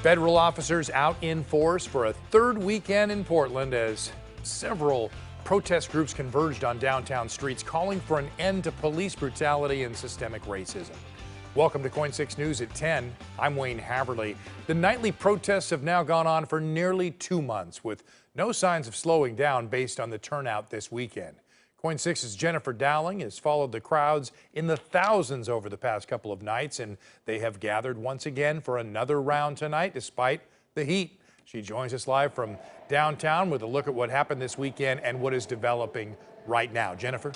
Federal officers out in force for a third weekend in Portland as several protest groups converged on downtown streets calling for an end to police brutality and systemic racism. Welcome to KOIN 6 News at 10. I'm Wayne Haverly. The nightly protests have now gone on for nearly 2 months with no signs of slowing down based on the turnout this weekend. KOIN 6's Jennifer Dowling has followed the crowds in the thousands over the past couple of nights, and they have gathered once again for another round tonight despite the heat. She joins us live from downtown with a look at what happened this weekend and what is developing right now. Jennifer?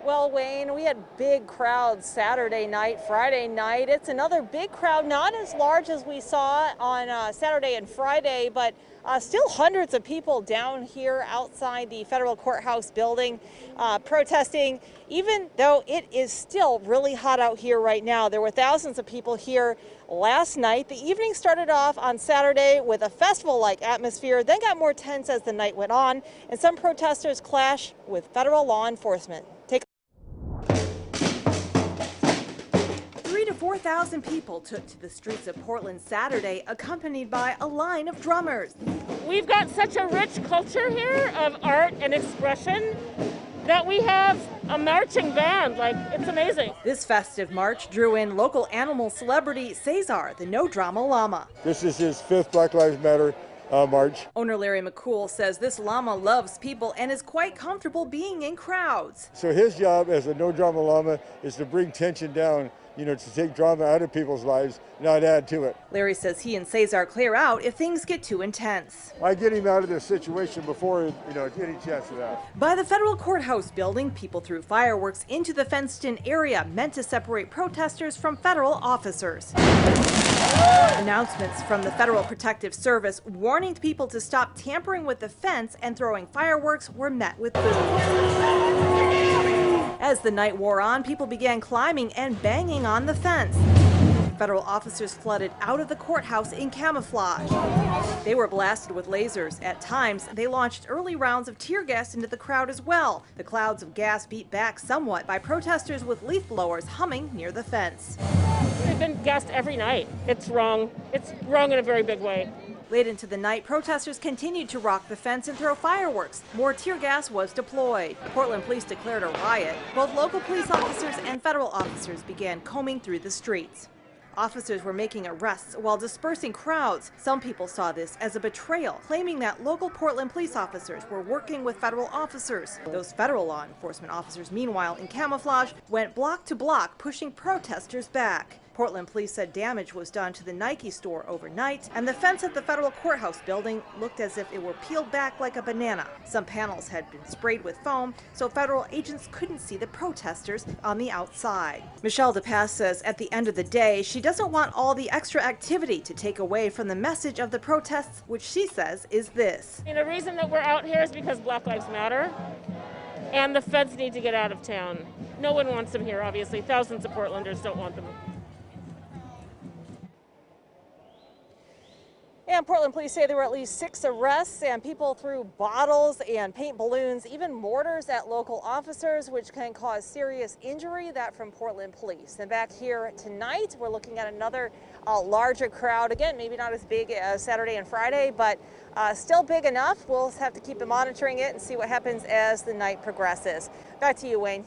Well, Wayne, we had big crowds Saturday night, Friday night. It's another big crowd, not as large as we saw on Saturday and Friday, but still hundreds of people down here outside the federal courthouse building protesting, even though it is still really hot out here right now. There were thousands of people here last night. The evening started off on Saturday with a festival-like atmosphere, then got more tense as the night went on, and some protesters clashed with federal law enforcement. 3,000 to 4,000 people took to the streets of Portland Saturday, accompanied by a line of drummers. We've got such a rich culture here of art and expression that we have a marching band. Like, it's amazing. This festive march drew in local animal celebrity Cesar, the no-drama llama. This is his 5th Black Lives Matter march. Owner Larry McCool says this llama loves people and is quite comfortable being in crowds. So his job as a no-drama llama is to bring tension down, to take drama out of people's lives, not add to it. Larry says he and Cesar clear out if things get too intense. I get him out of this situation before, any chance of that. By the federal courthouse building, people threw fireworks into the fenced-in area meant to separate protesters from federal officers. Announcements from the Federal Protective Service warning people to stop tampering with the fence and throwing fireworks were met with boos. As the night wore on, people began climbing and banging on the fence. Federal officers flooded out of the courthouse in camouflage. They were blasted with lasers. At times, they launched early rounds of tear gas into the crowd as well. The clouds of gas beat back somewhat by protesters with leaf blowers humming near the fence. They've been gassed every night. It's wrong. It's wrong in a very big way. Late into the night, protesters continued to rock the fence and throw fireworks. More tear gas was deployed. Portland police declared a riot. Both local police officers and federal officers began combing through the streets. Officers were making arrests while dispersing crowds. Some people saw this as a betrayal, claiming that local Portland police officers were working with federal officers. Those federal law enforcement officers, meanwhile, in camouflage, went block to block, pushing protesters back. Portland police said damage was done to the Nike store overnight, and the fence at the federal courthouse building looked as if it were peeled back like a banana. Some panels had been sprayed with foam, so federal agents couldn't see the protesters on the outside. Michelle DePass says at the end of the day, she doesn't want all the extra activity to take away from the message of the protests, which she says is this. And the reason that we're out here is because Black Lives Matter, and the feds need to get out of town. No one wants them here, obviously. Thousands of Portlanders don't want them. And Portland police say there were at least 6 arrests, and people threw bottles and paint balloons, even mortars at local officers, which can cause serious injury. That from Portland police. And back here tonight, we're looking at another larger crowd. Again, maybe not as big as Saturday and Friday, but still big enough. We'll have to keep monitoring it and see what happens as the night progresses. Back to you, Wayne.